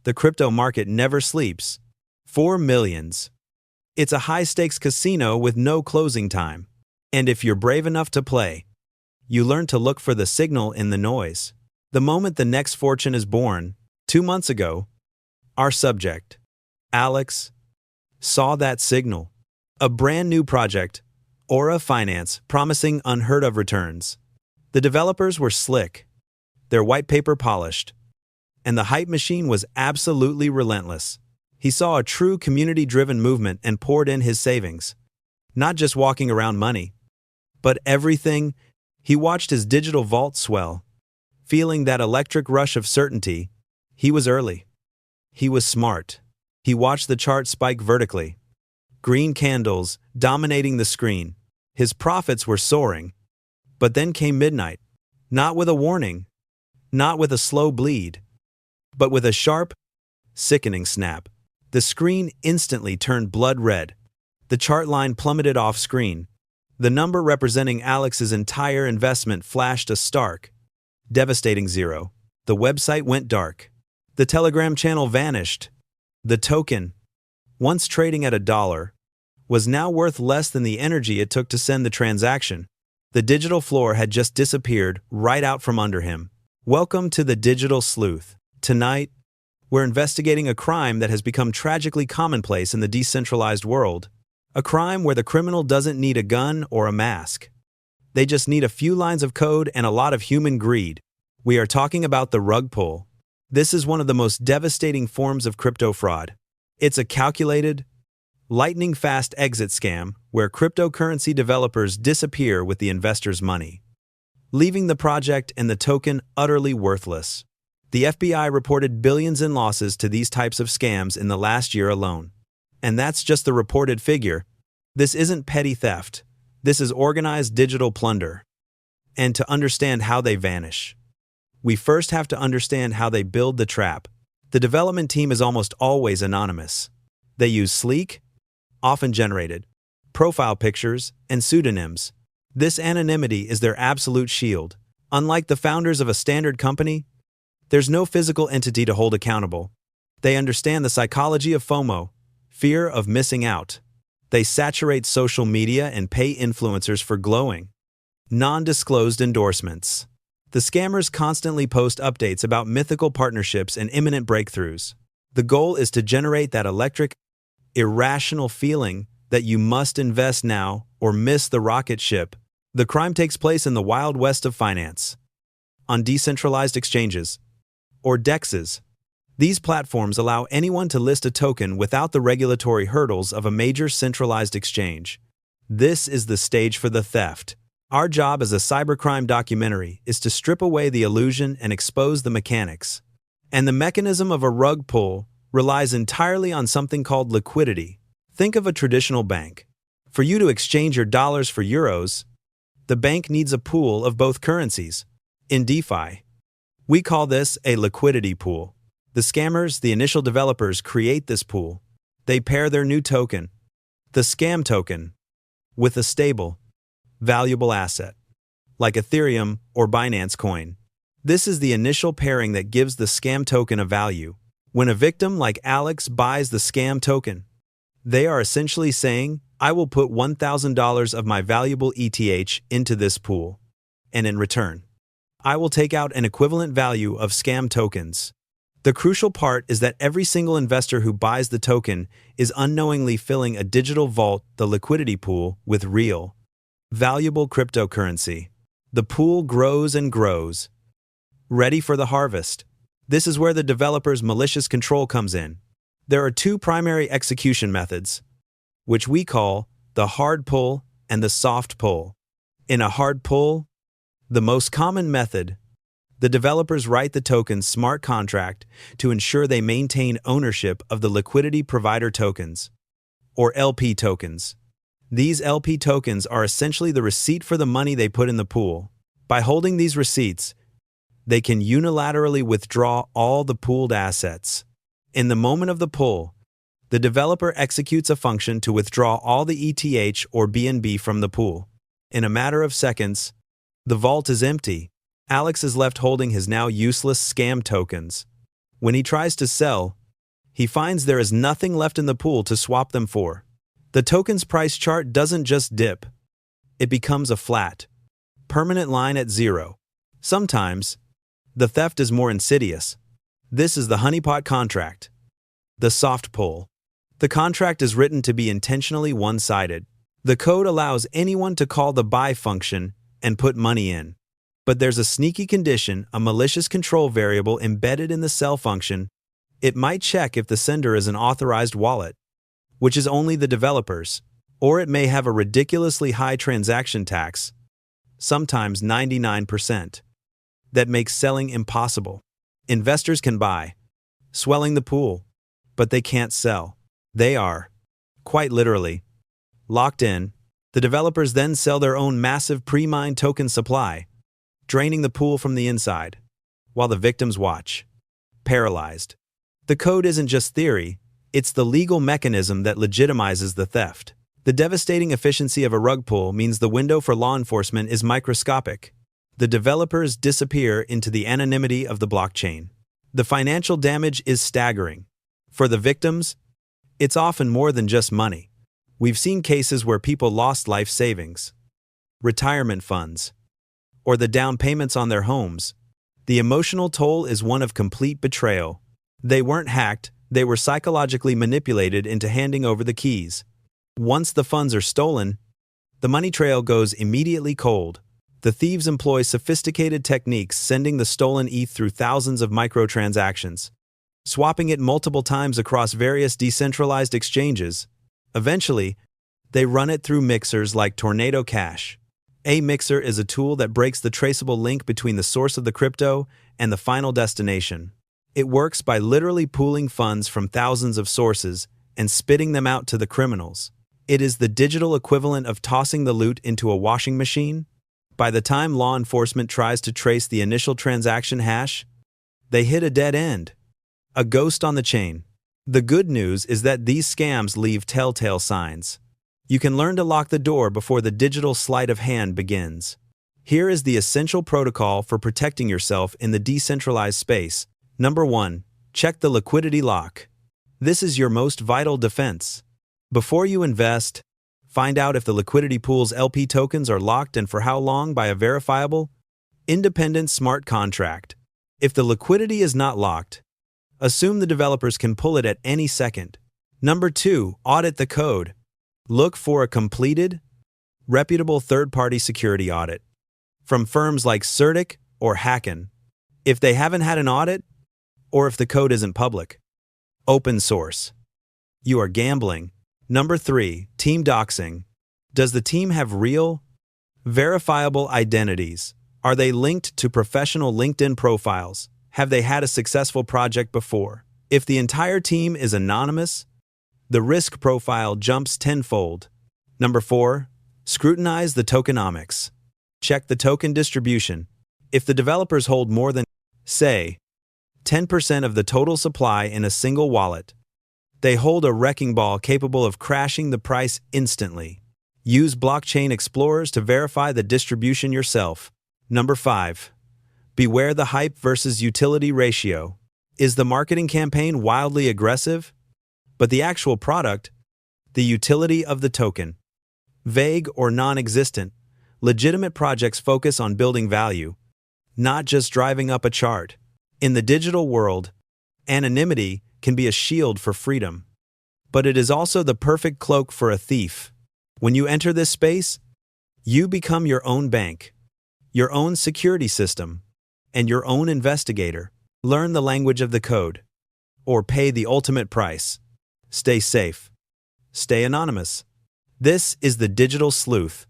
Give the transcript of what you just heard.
The crypto market never sleeps. 4 millions. It's a high-stakes casino with no closing time. And if you're brave enough to play, you learn to look for the signal in the noise. The moment the next fortune is born, 2 months ago, our subject, Alex, saw that signal. A brand new project, Aura Finance, promising unheard-of returns. The developers were slick, their white paper polished, and the hype machine was absolutely relentless. He saw a true community-driven movement and poured in his savings. Not just walking around money, but everything. He watched his digital vault swell. Feeling that electric rush of certainty, he was early. He was smart. He watched the chart spike vertically. Green candles dominating the screen. His profits were soaring. But then came midnight. Not with a warning. Not with a slow bleed. But with a sharp, sickening snap. The screen instantly turned blood red. The chart line plummeted off screen. The number representing Alex's entire investment flashed a stark, devastating zero. The website went dark. The Telegram channel vanished. The token, once trading at $1, was now worth less than the energy it took to send the transaction. The digital floor had just disappeared right out from under him. Welcome to the Digital Sleuth. Tonight, we're investigating a crime that has become tragically commonplace in the decentralized world. A crime where the criminal doesn't need a gun or a mask. They just need a few lines of code and a lot of human greed. We are talking about the rug pull. This is one of the most devastating forms of crypto fraud. It's a calculated, lightning-fast exit scam where cryptocurrency developers disappear with the investors' money, leaving the project and the token utterly worthless. The FBI reported billions in losses to these types of scams in the last year alone. And that's just the reported figure. This isn't petty theft. This is organized digital plunder. And to understand how they vanish, we first have to understand how they build the trap. The development team is almost always anonymous. They use sleek, often generated, profile pictures, and pseudonyms. This anonymity is their absolute shield. Unlike the founders of a standard company, there's no physical entity to hold accountable. They understand the psychology of FOMO, fear of missing out. They saturate social media and pay influencers for glowing, non-disclosed endorsements. The scammers constantly post updates about mythical partnerships and imminent breakthroughs. The goal is to generate that electric, irrational feeling that you must invest now or miss the rocket ship. The crime takes place in the Wild West of finance, on decentralized exchanges, or DEXs. These platforms allow anyone to list a token without the regulatory hurdles of a major centralized exchange. This is the stage for the theft. Our job as a cybercrime documentary is to strip away the illusion and expose the mechanics. And the mechanism of a rug pull relies entirely on something called liquidity. Think of a traditional bank. For you to exchange your dollars for euros, the bank needs a pool of both currencies. In DeFi, we call this a liquidity pool. The scammers, the initial developers, create this pool. They pair their new token, the scam token, with a stable, valuable asset, like Ethereum or Binance Coin. This is the initial pairing that gives the scam token a value. When a victim like Alex buys the scam token, they are essentially saying, I will put $1,000 of my valuable ETH into this pool, and in return, I will take out an equivalent value of scam tokens. The crucial part is that every single investor who buys the token is unknowingly filling a digital vault, the liquidity pool, with real, valuable cryptocurrency. The pool grows and grows, ready for the harvest. This is where the developer's malicious control comes in. There are two primary execution methods, which we call the hard pull and the soft pull. In a hard pull, the most common method, the developers write the token's smart contract to ensure they maintain ownership of the liquidity provider tokens, or LP tokens. These LP tokens are essentially the receipt for the money they put in the pool. By holding these receipts, they can unilaterally withdraw all the pooled assets. In the moment of the pull, the developer executes a function to withdraw all the ETH or BNB from the pool. In a matter of seconds, the vault is empty. Alex is left holding his now useless scam tokens. When he tries to sell, he finds there is nothing left in the pool to swap them for. The token's price chart doesn't just dip. It becomes a flat, permanent line at zero. Sometimes, the theft is more insidious. This is the honeypot contract. The soft pull. The contract is written to be intentionally one-sided. The code allows anyone to call the buy function and put money in. But there's a sneaky condition, a malicious control variable embedded in the sell function. It might check if the sender is an authorized wallet, which is only the developers, or it may have a ridiculously high transaction tax, sometimes 99%, that makes selling impossible. Investors can buy, swelling the pool, but they can't sell. They are, quite literally, locked in. The developers then sell their own massive pre-mined token supply, draining the pool from the inside, while the victims watch, paralyzed. The code isn't just theory, it's the legal mechanism that legitimizes the theft. The devastating efficiency of a rug pull means the window for law enforcement is microscopic. The developers disappear into the anonymity of the blockchain. The financial damage is staggering. For the victims, it's often more than just money. We've seen cases where people lost life savings, retirement funds, or the down payments on their homes. The emotional toll is one of complete betrayal. They weren't hacked, they were psychologically manipulated into handing over the keys. Once the funds are stolen, the money trail goes immediately cold. The thieves employ sophisticated techniques, sending the stolen ETH through thousands of microtransactions, swapping it multiple times across various decentralized exchanges. Eventually, they run it through mixers like Tornado Cash. A mixer is a tool that breaks the traceable link between the source of the crypto and the final destination. It works by literally pooling funds from thousands of sources and spitting them out to the criminals. It is the digital equivalent of tossing the loot into a washing machine. By the time law enforcement tries to trace the initial transaction hash, they hit a dead end, a ghost on the chain. The good news is that these scams leave telltale signs. You can learn to lock the door before the digital sleight of hand begins. Here is the essential protocol for protecting yourself in the decentralized space. Number 1. Check the liquidity lock. This is your most vital defense. Before you invest, find out if the liquidity pool's LP tokens are locked and for how long by a verifiable, independent smart contract. If the liquidity is not locked, assume the developers can pull it at any second. Number 2. Audit the code. Look for a completed, reputable third-party security audit from firms like Certic or Hacken. If they haven't had an audit, or if the code isn't public, open source, you are gambling. Number 3. Team doxing. Does the team have real, verifiable identities? Are they linked to professional LinkedIn profiles? Have they had a successful project before? If the entire team is anonymous, the risk profile jumps tenfold. Number 4. Scrutinize the tokenomics. Check the token distribution. If the developers hold more than, say, 10% of the total supply in a single wallet, they hold a wrecking ball capable of crashing the price instantly. Use blockchain explorers to verify the distribution yourself. Number 5. Beware the hype versus utility ratio. Is the marketing campaign wildly aggressive, but the actual product, the utility of the token, vague or non-existent? Legitimate projects focus on building value, not just driving up a chart. In the digital world, anonymity can be a shield for freedom, but it is also the perfect cloak for a thief. When you enter this space, you become your own bank, your own security system, and your own investigator. Learn the language of the code, or pay the ultimate price. Stay safe. Stay anonymous. This is the Digital Sleuth.